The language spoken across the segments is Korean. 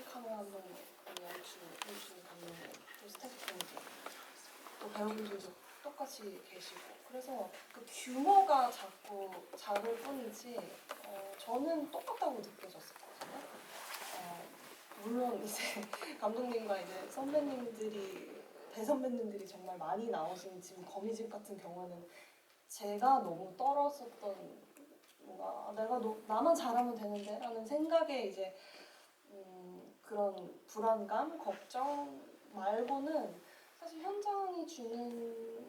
카메라 감독님, 그리고 연출 감독님, 또 스태프분들, 또 배우분들도 똑같이 계시고 그래서 그 규모가 자꾸 작을 뿐이지 저는 똑같다고 느껴졌었거든요. 물론 이제 감독님과 이제 대선배님들이 정말 많이 나오신 지금 거미집 같은 경우는 제가 너무 떨었었던 뭔가 나만 잘하면 되는데 라는 생각에 이제 그런 불안감, 걱정 말고는 사실 현장이 주는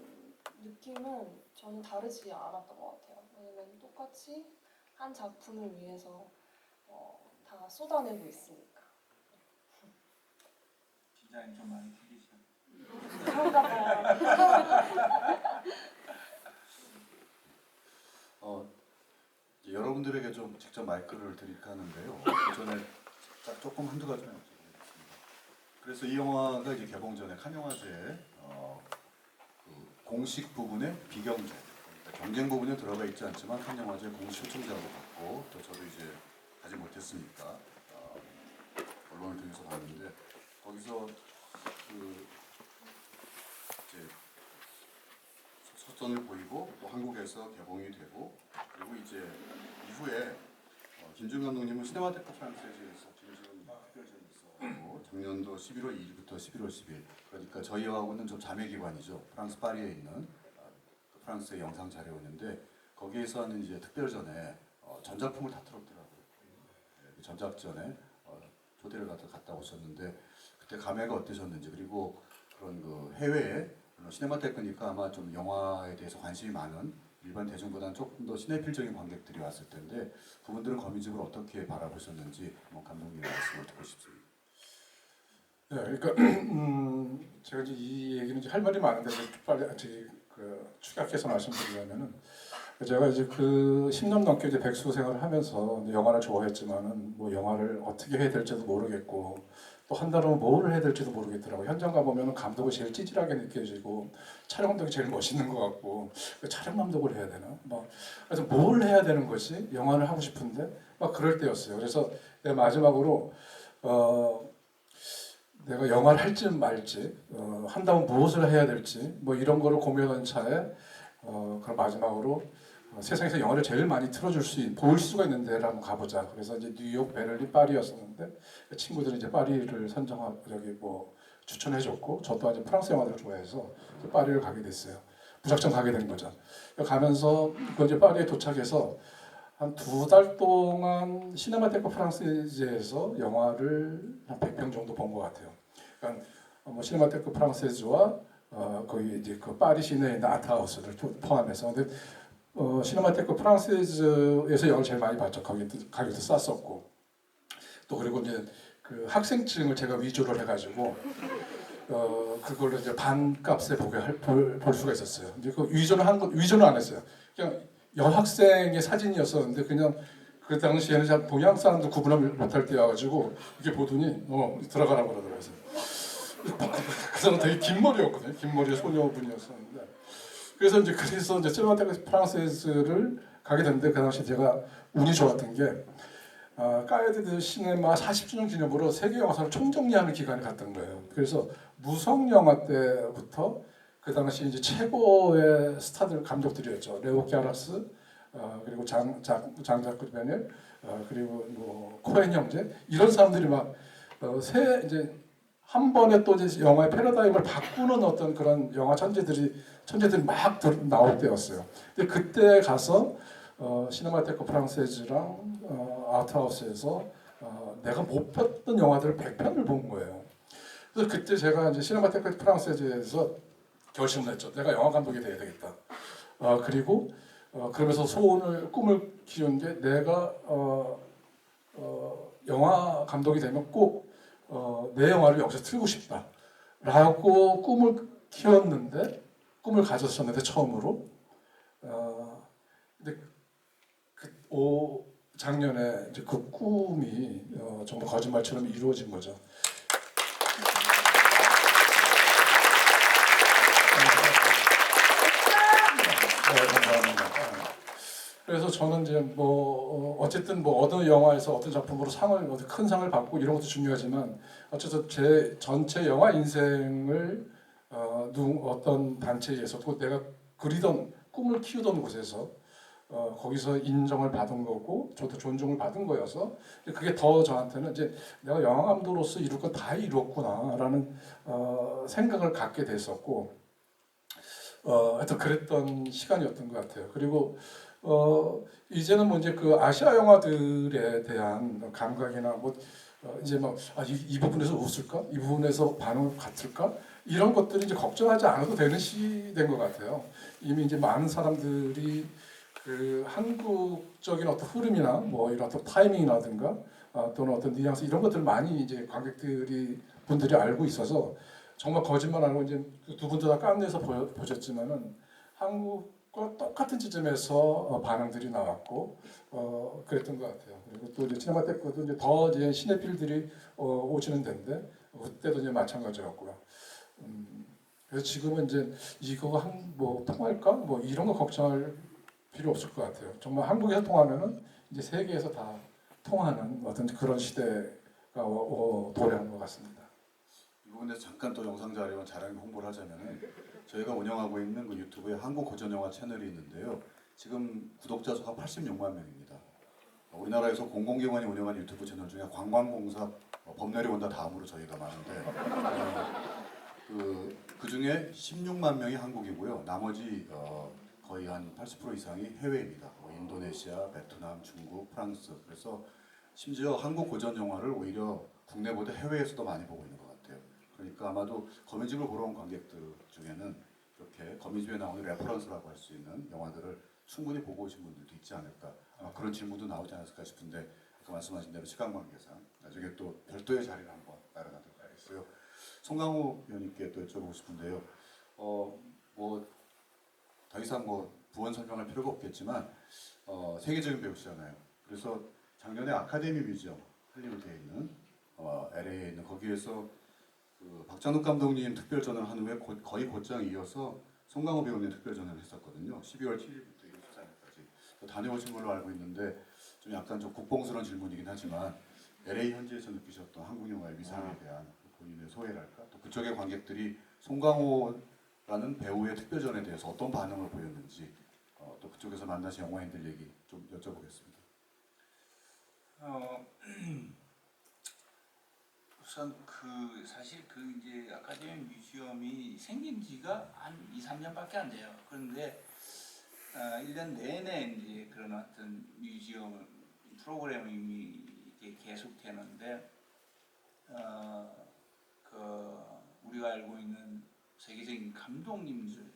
느낌은 저는 다르지 않았던 것 같아요. 왜냐면 똑같이 한 작품을 위해서 다 쏟아내고 있으니까. 긴장이 좀 많이 풀리죠. 그런가 봐요. 여러분들에게 좀 직접 마이크를 드릴까 하는데요. 그 전에 조금 한두 가지만 여쭤보겠습니다. 그래서 이 영화가 이제 개봉 전에 칸 영화제에 그 공식 부분의 비경쟁, 그러니까 경쟁 부분에 들어가 있지 않지만 칸 영화제 공식 초청자로 받고 또 저도 이제 가지 못했으니까 언론을 통해서 봤는데 거기서 그 이제 서전을 보이고 또 한국에서 개봉이 되고 그리고 이제 이후에 김준 감독님은 시네마테크 프랑세즈에서 김준 특별전이 있었고 작년도 11월 2일부터 11월 10일 그러니까 저희하고는 좀 자매기관이죠. 프랑스 파리에 있는 프랑스의 영상 자료였는데 거기에서 하는 이제 특별전에 전작품을 다 틀었더라고요. 그 전작전에 초대를 갔다 오셨는데 그때 감회가 어떠셨는지 그리고 그런 그 해외에 시네마테크니까 아마 좀 영화에 대해서 관심이 많은 일반 대중보다는 조금 더 시네필적인 관객들이 왔을 텐데 그분들은 거미집을 어떻게 바라보셨는지 감독님 말씀을 듣고 싶습니다. 네, 그러니까 제가 이제 이 얘기는 이제 할 말이 많은데 빨리 축약해서 말씀드리자면은 제가 이제 그 10년 넘게 이제 백수 생활을 하면서 영화를 좋아했지만은 뭐 영화를 어떻게 해야 될지도 모르겠고 또 한다면 뭘 해야 될지도 모르겠더라고요. 현장 가보면 감독이 제일 찌질하게 느껴지고 촬영 감독이 제일 멋있는 것 같고 촬영 감독을 해야 되나? 그래서 뭘 해야 되는 거지? 영화를 하고 싶은데 막 그럴 때였어요. 그래서 내가 마지막으로 내가 영화를 할지 말지 한다면 무엇을 해야 될지 뭐 이런 거를 고민하는 차에 그럼 마지막으로 세상에서 영화를 제일 많이 볼 수가 있는 데를 한번 가보자. 그래서 이제 뉴욕, 베를린, 파리였었는데 친구들이 이제 파리를 추천해줬고 저 또한 이제 프랑스 영화들을 좋아해서 파리를 가게 됐어요. 무작정 가게 된 거죠. 가면서 이제 파리에 도착해서 한 2달 동안 시네마테크 프랑세즈에서 영화를 한 100편 정도 본 것 같아요. 그러니까 시네마테크 프랑세즈와 거기 이제 그 파리 시내에 있는 아트하우스를 포함해서 근데 시네마테크 프랑세즈에서 영화를 제일 많이 봤죠. 가격도 쌌었고 또 그리고 이제 그 학생증을 제가 위조를 해가지고 그걸로 이제 반값에 볼 수가 있었어요. 이제 그 위조는 안 했어요. 그냥 여학생의 사진이었었는데 그냥 그 당시에는 참 동양 사람도 구분을 못할 때여가지고 이게 보더니 들어가라고 그러더라고요. 그 사람 되게 긴 머리였거든요. 긴 머리의 소녀분이었었는데 그래서 이제 시네마테크 프랑세즈를 가게 됐는데 그 당시 제가 운이 좋았던 게 까에드 시네마 40주년 기념으로 세계 영화사를 총정리하는 기간에 갔던 거예요. 그래서 무성 영화 때부터 그 당시 이제 최고의 스타들 감독들이었죠. 레오 갸락스 그리고 장자크 베넬 그리고 뭐 코엔 형제 이런 사람들이 이제 한 번에 또 이제 영화의 패러다임을 바꾸는 어떤 그런 영화 천재들이 막 나올 때였어요. 근데 그때 가서 시네마테크 프랑세즈랑 아트하우스에서 내가 못 봤던 영화들을 100편을 본 거예요. 그래서 그때 제가 이제 시네마테크 프랑세즈에서 결심을 했죠. 내가 영화 감독이 돼야 되겠다. 그리고 그러면서 꿈을 키운 게 내가 영화 감독이 되면 꼭 내 영화를 여기서 틀고 싶다라고 꿈을 가졌었는데 처음으로 근데 작년에 이제 그 꿈이 정말 거짓말처럼 이루어진 거죠. 감사합니다. 그래서 저는 이제 뭐 어쨌든 뭐 어느 영화에서 어떤 작품으로 상을 어떤 큰 상을 받고 이런 것도 중요하지만 어쨌든 제 전체 영화 인생을 어떤 단체에서 또 내가 그리던 꿈을 키우던 곳에서 거기서 인정을 받은 거고 저도 존중을 받은 거여서 그게 더 저한테는 이제 내가 영화 감독으로서 이룰 건 다 이뤘구나라는 생각을 갖게 됐었고 하여튼 그랬던 시간이었던 것 같아요. 그리고 이제는 뭐 이제 그 아시아 영화들에 대한 감각이나 뭐 이제 이 부분에서 웃을까? 이 부분에서 반응 같을까? 이런 것들이 이제 걱정하지 않아도 되는 시대인 것 같아요. 이미 이제 많은 사람들이 그 한국적인 어떤 흐름이나 뭐 이런 어떤 타이밍이라든가 또는 어떤 뉘앙스 이런 것들 많이 이제 분들이 알고 있어서 정말 거짓말 안 하고 이제 두 분도 다 깜내서 보셨지만은 한국과 똑같은 지점에서 반응들이 나왔고 그랬던 것 같아요. 그리고 또 이제 시네마테크도 이제 더 이제 시네필들이 오시는 데인데 그때도 이제 마찬가지였고요. 그래서 지금은 이제 이거 뭐 통할까 뭐 이런 거 걱정할 필요 없을 것 같아요. 정말 한국에서 통하면은 이제 세계에서 다 통하는 어떤 그런 시대가 도래한 것 같습니다. 이 부분에서 잠깐 또 영상 자료와 자랑 홍보를 하자면은 저희가 운영하고 있는 그 유튜브에 한국 고전 영화 채널이 있는데요. 지금 구독자 수가 86만 명입니다. 우리나라에서 공공기관이 운영하는 유튜브 채널 중에 관광공사 법 내려온다 다음으로 저희가 많은데 그 중에 16만 명이 한국이고요. 나머지 거의 한 80% 이상이 해외입니다. 인도네시아, 베트남, 중국, 프랑스. 그래서 심지어 한국 고전 영화를 오히려 국내보다 해외에서도 많이 보고 있는 것 같아요. 그러니까 아마도 거미집을 보러 온 관객들 중에는 이렇게 거미집에 나오는 레퍼런스라고 할 수 있는 영화들을 충분히 보고 오신 분들도 있지 않을까. 아마 그런 질문도 나오지 않았을까 싶은데 아까 말씀하신 대로 시간 관계상 나중에 또 별도의 자리를 한번 마련하도록 하겠고요. 송강호 의원님께 또 여쭤보고 싶은데요. 뭐 더 이상 뭐 부원 설명할 필요가 없겠지만 세계적인 배우시잖아요. 그래서 작년에 아카데미 뮤지엄 할리우드에 있는 LA에 있는 거기에서 그 박찬욱 감독님 특별전을 한 후에 거의 곧장 이어서 송강호 배우님 특별전을 했었거든요. 12월 7일부터 24일까지 다녀오신 걸로 알고 있는데 좀 약간 좀 국뽕스러운 질문이긴 하지만 LA 현지에서 느끼셨던 한국 영화의 위상에 대한 본인의 소회랄까 또 그쪽의 관객들이 송강호라는 배우의 특별전에 대해서 어떤 반응을 보였는지 또 그쪽에서 만나신 영화인들 얘기 좀 여쭤보겠습니다. 우선 사실 이제 아카데미 뮤지엄이 생긴 지가 한 2, 3년밖에 안 돼요. 그런데 1년 내내 이제 그런 어떤 뮤지엄 프로그래밍이 이렇게 계속되는데 우리가 알고 있는 세계적인 감독님들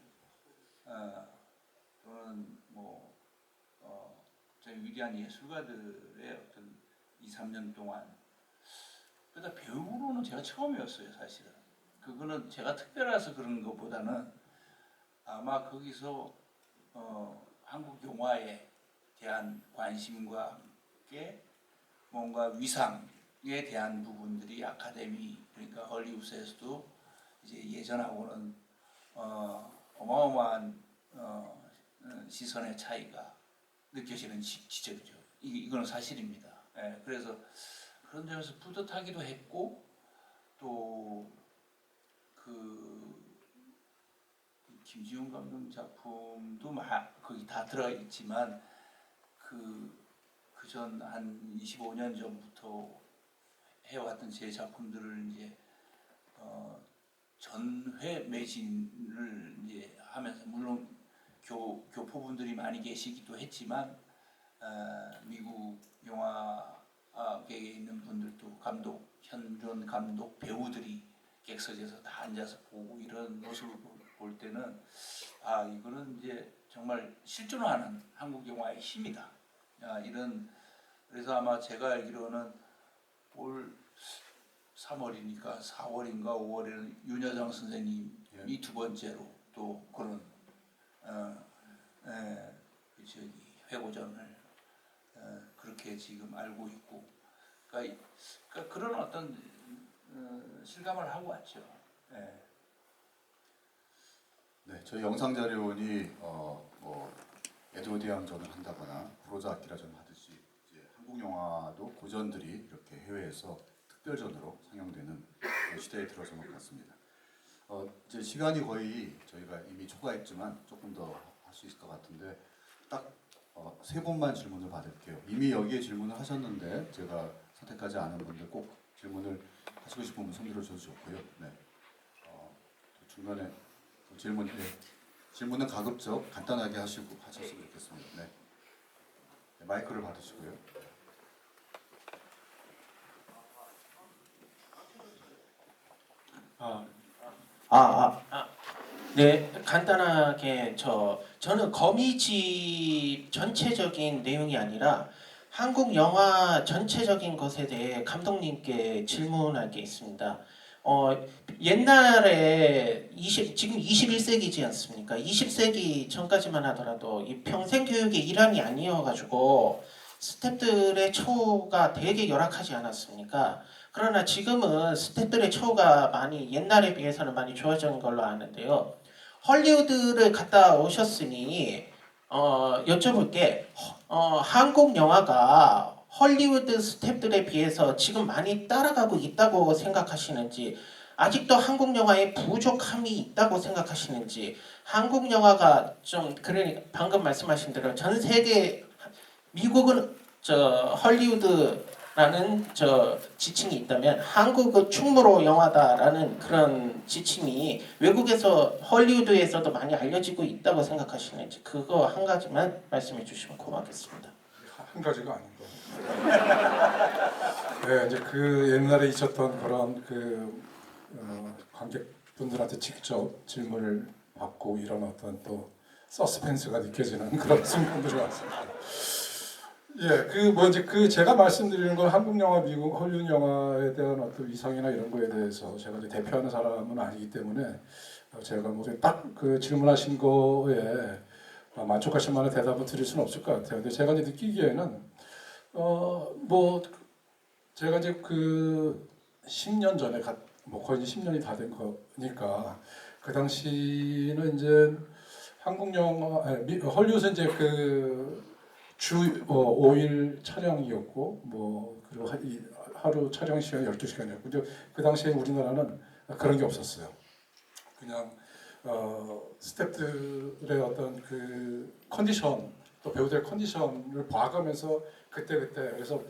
또는 저희 위대한 예술가들의 어떤 2, 3년 동안 그러다 배우로는 제가 처음이었어요 사실은. 그거는 제가 특별해서 그런 것보다는 아마 거기서 한국 영화에 대한 관심과 함께 뭔가 위상에 대한 부분들이 아카데미 그러니까 헐리우드에서도 이제 예전하고는 어마어마한 시선의 차이가 느껴지는 지점이죠. 이거는 사실입니다. 예, 그래서 그런 점에서 뿌듯하기도 했고 또 김지훈 감독 작품도 거기 다 들어가 있지만 그전 한 25년 전부터 해왔던 제 작품들을 이제 전회 매진을 이제 하면서 물론 교포분들이 많이 계시기도 했지만 미국 영화계에 있는 분들도 현존 감독 배우들이 객석에서 다 앉아서 보고 이런 모습을 볼 때는 이거는 이제 정말 실존하는 한국 영화의 힘이다. 그래서 아마 제가 알기로는 올 3월이니까 4월인가 5월에는 윤여정 선생님이 두 번째로 또 그런 회고전을 그렇게 지금 알고 있고, 그러니까 그런 어떤 실감을 하고 왔죠. 네, 저희 영상 자료원이 뭐 에도대왕전을 한다거나 구로자 아키라전 하듯이 이제 한국 영화도 고전들이 이렇게 해외에서 특별전으로 상영되는 그런 시대에 들어선 것 같습니다. 이제 시간이 거의 저희가 이미 초과했지만 조금 더 할 수 있을 것 같은데 딱 세 분만 질문을 받을게요. 이미 여기에 질문을 하셨는데 제가 선택하지 않은 분들 꼭 질문을 하시고 싶은 분 손 들어주셔도 좋고요. 네. 중간에 질문, 네. 질문은 가급적 간단하게 하셨으면 좋겠습니다. 네. 네, 마이크를 받으시고요. 네, 간단하게 저는 거미집 전체적인 내용이 아니라 한국 영화 전체적인 것에 대해 감독님께 질문할 게 있습니다. 옛날에 지금 21세기지 않습니까? 20세기 전까지만 하더라도 이 평생 교육의 일환이 아니어가지고 스태프들의 처우가 되게 열악하지 않았습니까? 그러나 지금은 스태프들의 처우가 많이 옛날에 비해서는 많이 좋아진 걸로 아는데요. 헐리우드를 갔다 오셨으니 여쭤볼게. 한국 영화가 헐리우드 스태프들에 비해서 지금 많이 따라가고 있다고 생각하시는지, 아직도 한국 영화에 부족함이 있다고 생각하시는지, 한국 영화가 좀 그러니까 방금 말씀하신 대로 전 세계 미국은 헐리우드라는 지칭이 있다면 한국은 충무로 영화다라는 그런 지칭이 외국에서 헐리우드에서도 많이 알려지고 있다고 생각하시는지 그거 한 가지만 말씀해 주시면 고맙겠습니다. 한 가지가 아닌데. 네, 이제 그 옛날에 있었던 그런 관객분들한테 직접 질문을 받고 이런 어떤 또 서스펜스가 느껴지는 그런 순간들이 왔습니다. 예, 제가 말씀드리는 건 한국 영화, 미국 헐리우드 영화에 대한 어떤 위상이나 이런 거에 대해서 제가 이제 대표하는 사람은 아니기 때문에 제가 딱 그 질문하신 거에 만족하실 만한 대답을 드릴 수는 없을 것 같아요. 근데 제가 이제 느끼기에는 제가 이제 그 10년 전에 거의 10년이 다 된 거니까 그 당시는 이제 한국 영화, 헐리우드 이제 주 5일 촬영이었고 그리고 하루 촬영 시간이 12시간이었고 근데 그 당시에 우리나라는 그런 게 없었어요. 그냥 스태프들의 어떤 그 컨디션 또 배우들의 컨디션을 봐가면서 그때 그래서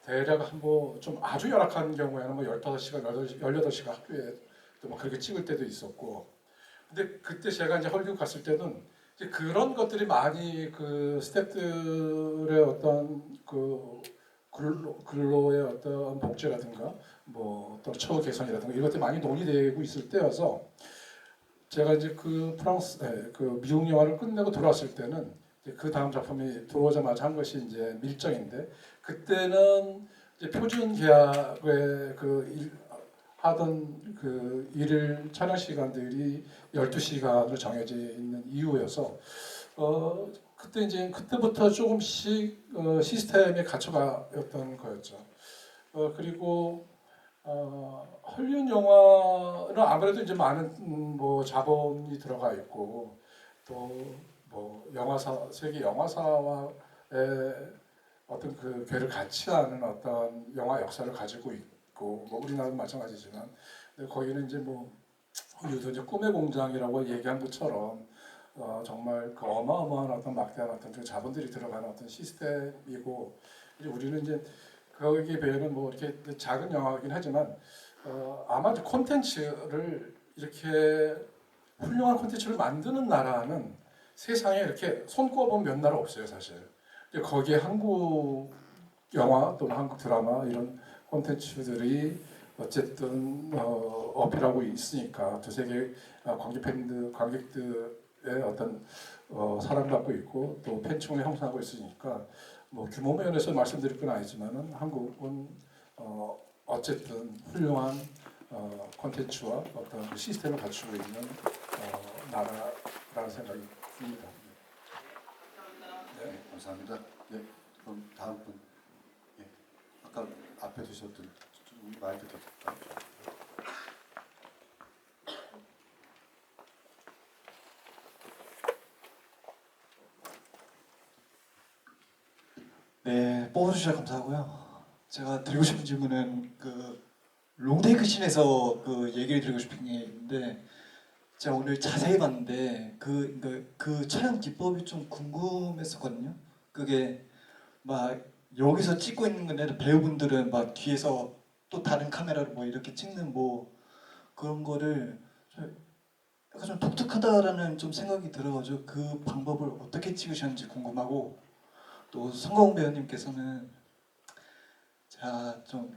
대략 좀 아주 열악한 경우에는 15시간, 18시간 하루에 또 그렇게 찍을 때도 있었고 근데 그때 제가 이제 헐리우드 갔을 때는 이제 그런 것들이 많이 그 스태프들의 어떤 그 근로의 어떤 복지라든가 또 처우 개선이라든가 이런 것들이 많이 논의되고 있을 때여서 제가 이제 그 미국 영화를 끝내고 돌아왔을 때는 그 다음 작품이 들어오자마자 한 것이 이제 밀정인데 그때는 이제 표준 계약에 하던 그 일일 촬영 시간들이 12시간으로 정해져 있는 이유여서 그때부터 조금씩 시스템에 갇혀가였던 거였죠. 그리고 헐리우드 영화는 아무래도 이제 많은 자본이 들어가 있고 또 세계 영화사와의 어떤 그 궤를 같이 하는 어떤 영화 역사를 가지고 있고 우리나라도 마찬가지지만 근데 거기는 이제 헐리우드 이제 꿈의 공장이라고 얘기한 것처럼 정말 그 어마어마한 어떤 막대한 어떤 그 자본들이 들어가는 어떤 시스템이고 이제 우리는 이제 거기에 비해는 이렇게 작은 영화이긴 하지만 아마 이제 콘텐츠를 이렇게 훌륭한 콘텐츠를 만드는 나라는 세상에 이렇게 손꼽으면 몇 나라 없어요 사실. 거기에 한국 영화 또는 한국 드라마 이런 콘텐츠들이 어쨌든 어필하고 있으니까 두 세계 관객들의 어떤 사랑받고 있고 또 팬층을 형성하고 있으니까 규모 면에서 말씀드릴 건 아니지만은 한국은 어쨌든 훌륭한 콘텐츠와 어떤 시스템을 갖추고 있는 나라라는 생각이 듭니다. 네, 감사합니다. 네, 그럼 다음 분. 예, 아까 앞에 드셨던 마이크 더 가까이. 네, 뽑아주셔서 감사하고요. 제가 드리고 싶은 질문은 그 롱테이크 씬에서 그 얘기를 드리고 싶은 게 있는데 제가 오늘 자세히 봤는데 그 촬영 기법이 좀 궁금했었거든요. 그게 막 여기서 찍고 있는 건데 배우분들은 막 뒤에서 또 다른 카메라로 뭐 이렇게 찍는 뭐 그런 거를 약간 좀 독특하다라는 좀 생각이 들어가지고 그 방법을 어떻게 찍으셨는지 궁금하고 또 성공 배우님께서는 제가 좀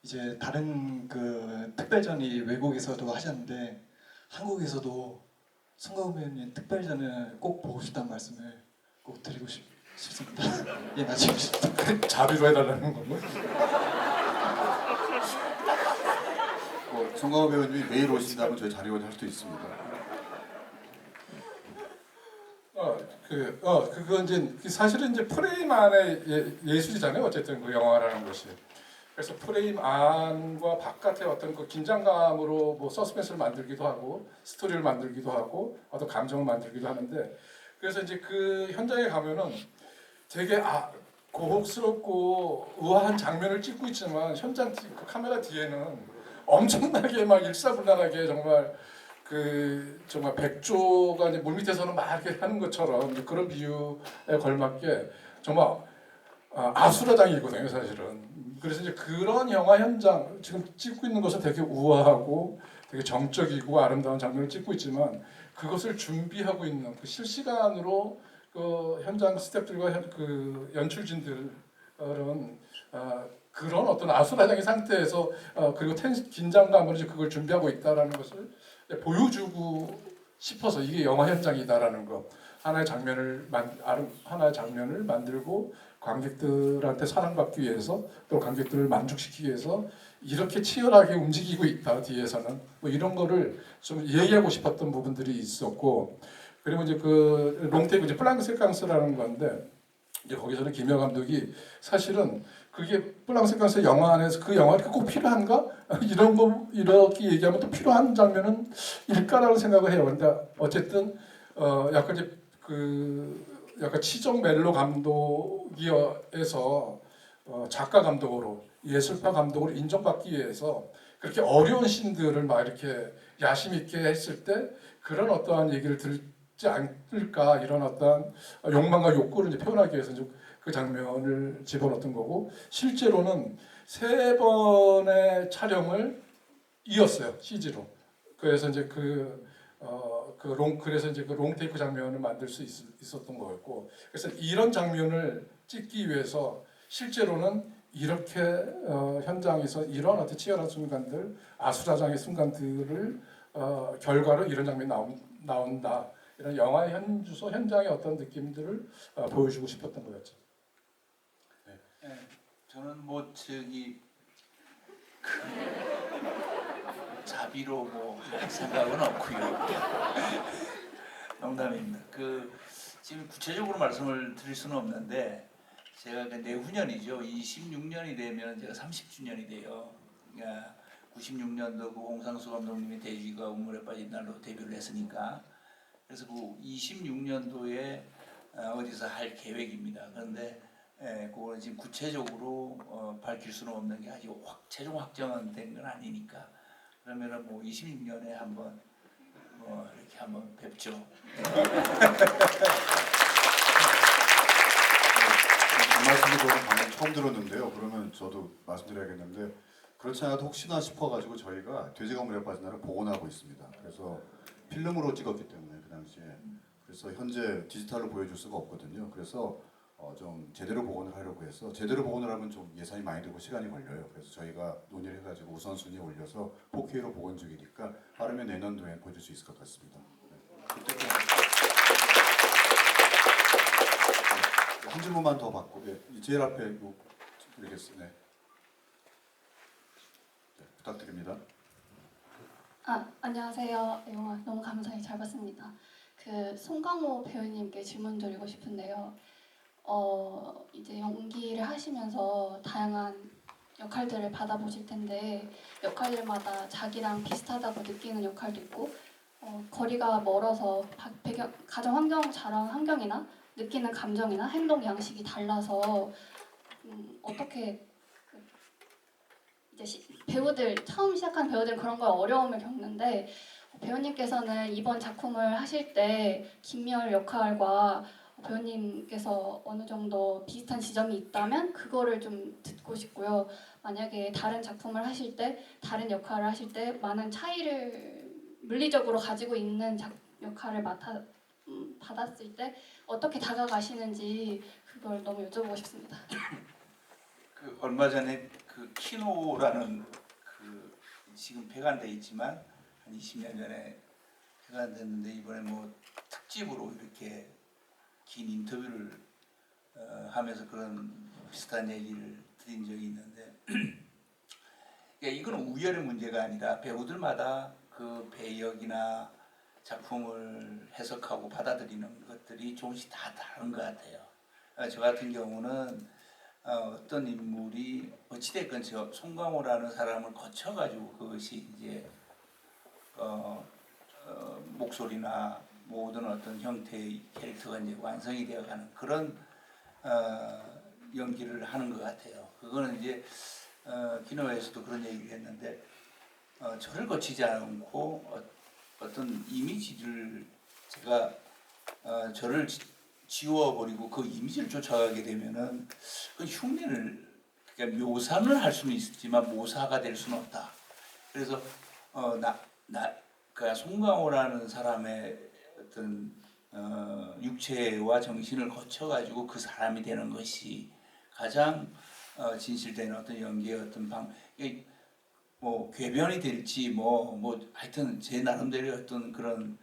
이제 다른 그 특별전이 외국에서도 하셨는데 한국에서도 성공 배우님 특별전을 꼭 보고 싶다는 말씀을 꼭 드리고 싶습니다. 예, 나중에 자비로 해달라는 건가? 송강호 배우님이 매일 오신다면 저희 자리원이 할 수도 있습니다. 그건 이제 사실은 이제 프레임 안에 예술이잖아요. 어쨌든 그 영화라는 것이. 그래서 프레임 안과 바깥의 어떤 그 긴장감으로 뭐 서스펜스를 만들기도 하고 스토리를 만들기도 하고 어떤 감정을 만들기도 하는데 그래서 이제 그 현장에 가면은 되게 고혹스럽고 우아한 장면을 찍고 있지만 현장 그 카메라 뒤에는 엄청나게 막 일사불란하게 정말 백조가 이제 물 밑에서는 막 이렇게 하는 것처럼 이제 그런 비유에 걸맞게 정말 아수라장이거든요, 사실은. 그래서 이제 그런 영화 현장 지금 찍고 있는 것은 되게 우아하고 되게 정적이고 아름다운 장면을 찍고 있지만 그것을 준비하고 있는 그 실시간으로 그 현장 스태프들과 그 연출진들은 그런 어떤 아수라장의 상태에서 그리고 긴장감으로 이제 그걸 준비하고 있다라는 것을 보여주고 싶어서 이게 영화 현장이다라는 거. 하나의 장면을 만들고 관객들한테 사랑받기 위해서 또 관객들을 만족시키기 위해서 이렇게 치열하게 움직이고 있다 뒤에서는 뭐 이런 거를 좀 얘기하고 싶었던 부분들이 있었고 그리고 이제 그 롱테이크 이제 플랑크 세캉스라는 건데 이제 거기서는 김여 감독이 사실은 그게 플랑크 세캉스 영화 안에서 그 영화가 꼭 필요한가 이런 거 이렇게 얘기하면 또 필요한 장면은 일까라고 생각을 해요. 근데 어쨌든 약간 이제 약간 치정 멜로 감독이어서 작가 감독으로 예술파 감독으로 인정받기 위해서 그렇게 어려운 씬들을 막 이렇게 야심 있게 했을 때 그런 어떠한 얘기를 듣지 않을까 이런 어떠한 욕망과 욕구를 이제 표현하기 위해서 이제 그 장면을 집어넣었던 거고 실제로는 3번의 촬영을 이었어요 CG로. 그래서 이제 그래서 이제 그 롱테이크 장면을 만들 수 있었던 거였고 그래서 이런 장면을 찍기 위해서 실제로는 이렇게 현장에서 이런 어떤 치열한 순간들 아수라장의 순간들을 결과로 이런 장면이 나온다 이런 영화의 현장의 어떤 느낌들을 보여주고 싶었던 거였죠. 네, 저는 뭐 자비로 뭐 할 생각은 없고요. 농담입니다. 지금 구체적으로 말씀을 드릴 수는 없는데 제가 내후년이죠. 26년이 되면 제가 30주년이 돼요. 그러니까 96년도 그 홍상수 감독님이 돼지가 우물에 빠진 날로 데뷔를 했으니까 그래서 그 26년도에 어디서 할 계획입니다. 그런데 그거는 지금 구체적으로 밝힐 수는 없는 게 아직 최종 확정된 건 아니니까 그러면은 뭐 26년에 한번 이렇게 한번 뵙죠. 이 말씀을 저는 방금 처음 들었는데요. 그러면 저도 말씀드려야겠는데 그렇지 않아도 혹시나 싶어가지고 저희가 돼지가 물에 빠진 날을 복원하고 있습니다. 그래서 필름으로 찍었기 때문에 그 당시에 그래서 현재 디지털로 보여줄 수가 없거든요. 그래서 좀 제대로 복원을 하려고 해서 제대로 복원을 하면 좀 예산이 많이 들고 시간이 걸려요. 그래서 저희가 논의를 해가지고 우선순위에 올려서 4K로 복원 중이니까 빠르면 내년도에 보여줄 수 있을 것 같습니다. 한 질문만 더 받고 제일 앞에 드리겠습니다. 네. 부탁드립니다. 안녕하세요. 영화 너무 감사히 잘 봤습니다. 송강호 배우님께 질문 드리고 싶은데요. 이제 연기를 하시면서 다양한 역할들을 받아보실 텐데 역할들마다 자기랑 비슷하다고 느끼는 역할도 있고 거리가 멀어서 가정 환경, 자란 환경이나 느끼는 감정이나 행동 양식이 달라서 어떻게 이제 배우들 처음 시작한 배우들 그런 거에 어려움을 겪는데 배우님께서는 이번 작품을 하실 때 김미열 역할과 배우님께서 어느 정도 비슷한 지점이 있다면 그거를 좀 듣고 싶고요. 만약에 다른 작품을 하실 때 다른 역할을 하실 때 많은 차이를 물리적으로 가지고 있는 역할을 받았을 때 어떻게 다가가시는지 그걸 너무 여쭤보고 싶습니다. 그 얼마 전에 그 키노라는 그 지금 폐간돼 있지만 한 20년 전에 폐간됐는데 이번에 뭐 특집으로 이렇게 긴 인터뷰를 하면서 그런 비슷한 얘기를 드린 적이 있는데 그러니까 이건 우열의 문제가 아니라 배우들마다 그 배역이나 작품을 해석하고 받아들이는 것들이 조금씩 다 다른 것 같아요. 저 같은 경우는 어떤 인물이 어찌됐건 저 송강호라는 사람을 거쳐가지고 그것이 이제 목소리나 모든 어떤 형태의 캐릭터가 이제 완성이 되어가는 그런 연기를 하는 것 같아요. 그거는 이제 키노에서도 그런 얘기를 했는데 저를 거치지 않고 어떤 이미지를 제가 저를 지워버리고 그 이미지를 쫓아가게 되면은 그 흉내를 그러니까 묘사는 할 수는 있지만 모사가 될 수는 없다. 그래서 그 송강호라는 사람의 어떤 육체와 정신을 거쳐가지고 그 사람이 되는 것이 가장 진실된 어떤 연기의 어떤 뭐 궤변이 될지 뭐 하여튼 제 나름대로 어떤 그런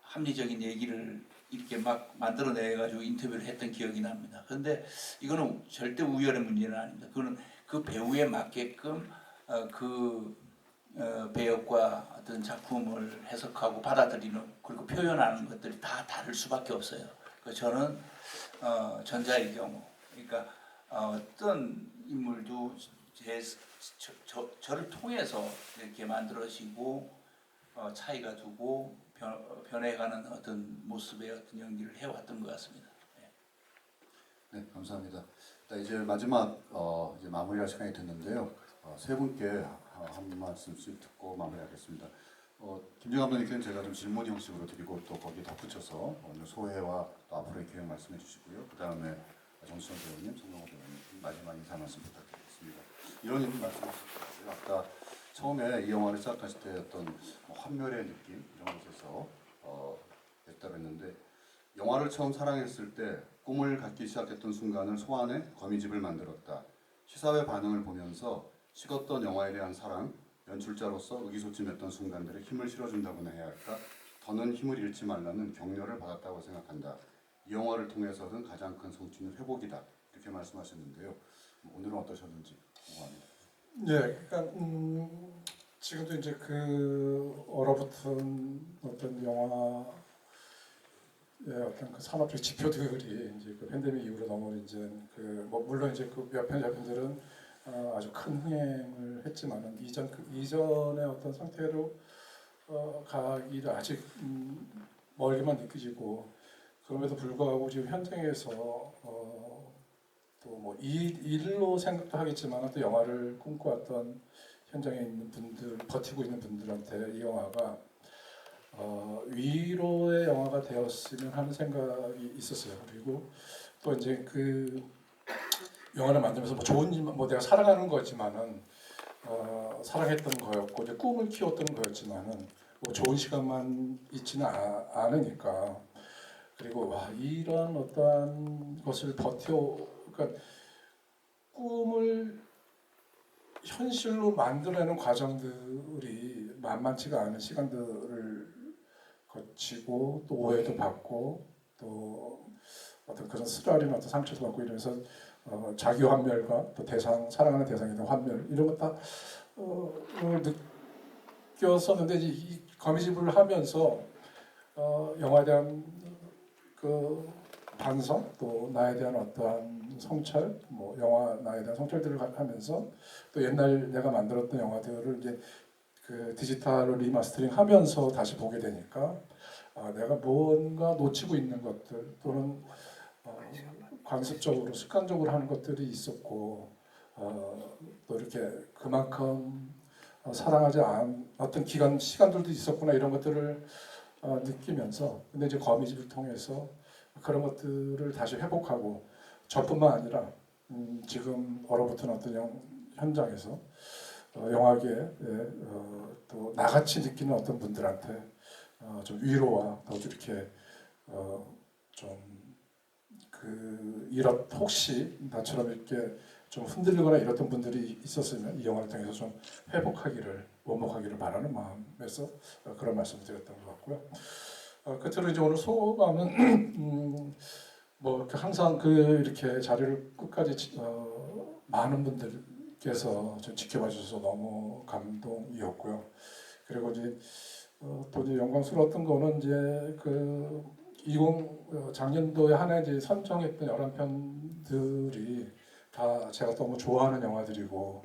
합리적인 얘기를 이렇게 막 만들어내가지고 인터뷰를 했던 기억이 납니다. 그런데 이거는 절대 우열의 문제는 아닙니다. 그거는 그 배우에 맞게끔 배역과 어떤 작품을 해석하고 받아들이는 그리고 표현하는 것들이 다 다를 수밖에 없어요. 저는 전자의 경우, 그러니까 어떤 인물도 저를 통해서 이렇게 만들어지고 차이가 두고 변해가는 어떤 모습의 어떤 연기를 해왔던 것 같습니다. 네, 감사합니다. 이제 마지막 이제 마무리할 시간이 됐는데요. 세 분께 한 말씀씩 듣고 마무리하겠습니다. 김정 감독님께는 제가 좀 질문 형식으로 드리고 또 거기에 덧붙여서 오늘 소회와 또 앞으로의 계획 말씀해 주시고요. 그 다음에 정수영 배우님, 송강호 배우님 마지막 인사 말씀 부탁드리겠습니다. 이런 말씀하셨고요. 아까 처음에 이 영화를 시작하실 때 어떤 환멸의 느낌 이런 곳에서 했다고 했는데 영화를 처음 사랑했을 때 꿈을 갖기 시작했던 순간을 소환해 거미집을 만들었다. 시사회 반응을 보면서 식었던 영화에 대한 사랑, 연출자로서 의기소침했던 순간들에 힘을 실어준다고나 해야 할까? 더는 힘을 잃지 말라는 격려를 받았다고 생각한다. 이 영화를 통해서는 가장 큰 성취는 회복이다. 이렇게 말씀하셨는데요. 오늘은 어떠셨는지 궁금합니다. 네, 그러니까 지금도 이제 그 얼어붙은 어떤 영화의 어떤 그 산업적 지표들이 이제 그 팬데믹 이후로 너무 이제 뭐 물론 이제 그 몇 편 작품들은 아주 큰 흥행을 했지만은 이전의 어떤 상태로 가기를 아직 멀게만 느껴지고 그럼에도 불구하고 지금 현장에서 또 뭐 일로 생각도 하겠지만 또 영화를 꿈꿔왔던 현장에 있는 분들 버티고 있는 분들한테 이 영화가 위로의 영화가 되었으면 하는 생각이 있었어요. 그리고 또 이제 그 영화를 만들면서 뭐 좋은 일, 뭐 내가 사랑하는 거지만은 사랑했던 거였고 이제 꿈을 키웠던 거였지만은 뭐 좋은 시간만 있지는 않으니까 그리고 와 이런 어떠한 것을 그러니까 꿈을 현실로 만들어내는 과정들이 만만치가 않은 시간들을 거치고 또 오해도 받고 또 어떤 그런 쓰라린 어떤 상처도 받고 이러면서 자기 환멸과 또 사랑하는 대상에 대한 환멸 이런 것 다 느꼈었는데 이 거미집을 하면서 영화에 대한 그 반성 또 나에 대한 어떠한 성찰 뭐 영화 나에 대한 성찰들을 하면서 또 옛날 내가 만들었던 영화들을 이제 그 디지털로 리마스터링하면서 다시 보게 되니까 내가 뭔가 놓치고 있는 것들 또는 관습적으로 습관적으로 하는 것들이 있었고 또 이렇게 그만큼 사랑하지 않은 어떤 시간들도 있었구나 이런 것들을 느끼면서 근데 이제 거미집을 통해서 그런 것들을 다시 회복하고 저뿐만 아니라 지금 얼어붙은 어떤 현장에서 영화계에 또 나같이 느끼는 어떤 분들한테 좀 위로와 또 이렇게 혹시 나처럼 이렇게 좀 흔들리거나 이랬던 분들이 있었으면 이 영화를 통해서 좀 원목하기를 바라는 마음에서 그런 말씀을 드렸던 것 같고요. 끝으로 이제 오늘 소감은 뭐 항상 이렇게 자리를 끝까지 많은 분들께서 좀 지켜봐 주셔서 너무 감동이었고요. 그리고 이제 또 이제 영광스러웠던 거는 이제 작년도에 한 해 이제 선정했던 11편들이 다 제가 너무 좋아하는 영화들이고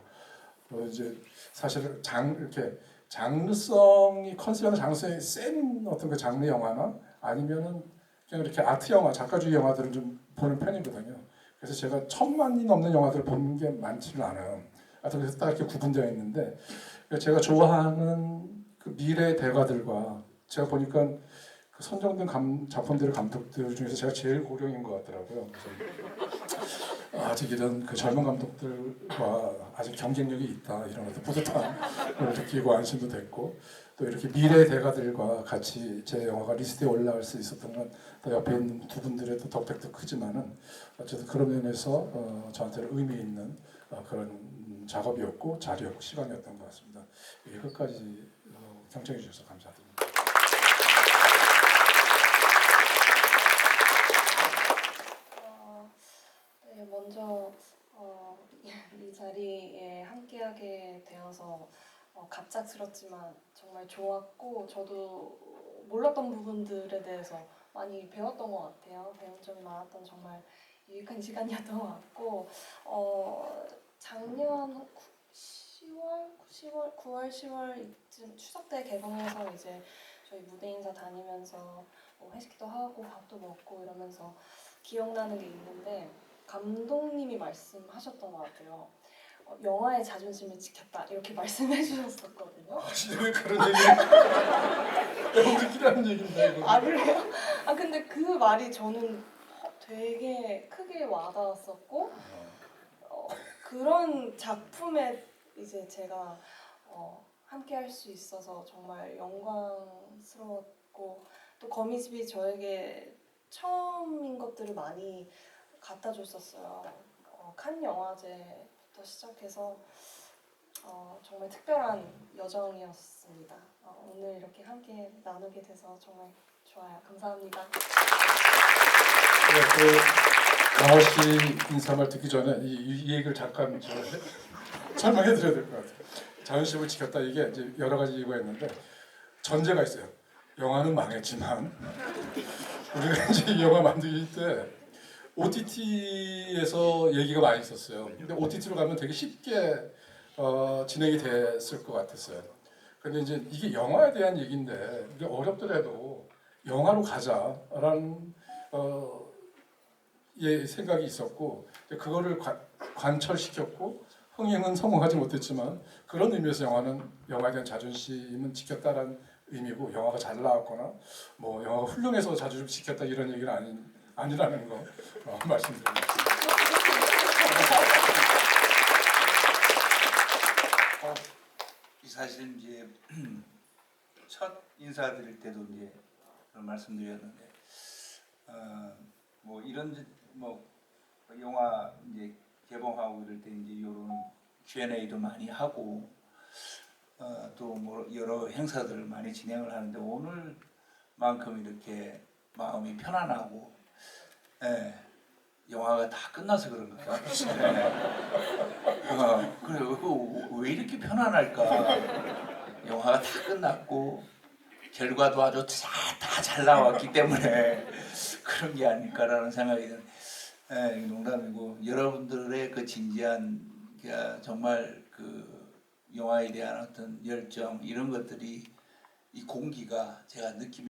이제 사실 이렇게 장르성이 컨셉이나 장르성이 센 어떤 그 장르 영화나 아니면은 그냥 이렇게 아트 영화, 작가주의 영화들을 좀 보는 편이거든요. 그래서 제가 1000만이 넘는 영화들을 본 게 많지는 않아요. 그래서 딱 이렇게 구분되어 있는데 제가 좋아하는 그 미래 대가들과 제가 보니까 그 선정된 작품들의 감독들 중에서 제가 제일 고령인 것 같더라고요. 그래서 아직 이런 그 젊은 감독들과 아직 경쟁력이 있다 이런 어떤 뿌듯한 걸 느끼고 안심도 됐고 또 이렇게 미래 대가들과 같이 제 영화가 리스트에 올라갈 수 있었던 건 또 옆에 있는 두 분들의 또 덕택도 크지만은 어쨌든 그런 면에서 저한테는 의미 있는 그런 작업이었고 자리였고 시간이었던 것 같습니다. 끝까지 경청해 주셔서 감사드립니다. 네, 먼저 이 자리에 함께하게 되어서 갑작스럽지만 정말 좋았고 저도 몰랐던 부분들에 대해서 많이 배웠던 것 같아요. 배운 점이 많았던 정말 유익한 시간이었던 것 같고 작년 9월, 10월 이쯤 추석 때 개봉해서 이제 저희 무대 인사 다니면서 회식도 하고 밥도 먹고 이러면서 기억나는 게 있는데 감독님이 말씀하셨던 것 같아요. 영화의 자존심을 지켰다 이렇게 말씀해 주셨었거든요. 진짜 왜 그런 얘기? 너무 웃기다는 얘기인데 이거. 아 그래요? 아 근데 그 말이 저는 되게 크게 와닿았었고 그런 작품에 이제 제가 함께 할 수 있어서 정말 영광스러웠고 또 거미집이 저에게 처음인 것들을 많이 갖다 줬었어요. 칸 영화제부터 시작해서 정말 특별한 여정이었습니다. 오늘 이렇게 함께 나누게 돼서 정말 좋아요. 감사합니다. 강호 씨 인사말 듣기 전에 이 얘기를 잠깐 설명해 드려야 될 것 같아요. 자존심을 지켰다 이게 이제 여러 가지 이유가 있는데 전제가 있어요. 영화는 망했지만 우리가 이제 이 영화 만들기 때 OTT에서 얘기가 많이 있었어요. 근데 OTT로 가면 되게 쉽게 진행이 됐을 것 같았어요. 근데 이제 이게 영화에 대한 얘기인데 이게 어렵더라도 영화로 가자라는 생각이 있었고 그거를 관철시켰고 흥행은 성공하지 못했지만 그런 의미에서 영화에 대한 자존심은 지켰다라는 의미고 영화가 잘 나왔거나 뭐 영화가 훌륭해서 자존심 지켰다 이런 얘기는 아니라는 거 말씀드립니다. 사실 이제 첫 인사드릴 때도 이제 그런 말씀드렸는데 뭐 이런 뭐 영화 이제 개봉하고 이럴 때 이제 이런 Q&A도 많이 하고 또 뭐 여러 행사들을 많이 진행을 하는데 오늘만큼 이렇게 마음이 편안하고 영화가 다 끝나서 그런 것 같아요. 그래 왜 이렇게 편안할까? 영화가 다 끝났고 결과도 아주 다 잘 나왔기 때문에 그런 게 아닐까라는 생각이 드는. 농담이고 여러분들의 그 진지한 정말 그 영화에 대한 어떤 열정 이런 것들이 이 공기가 제가 느끼.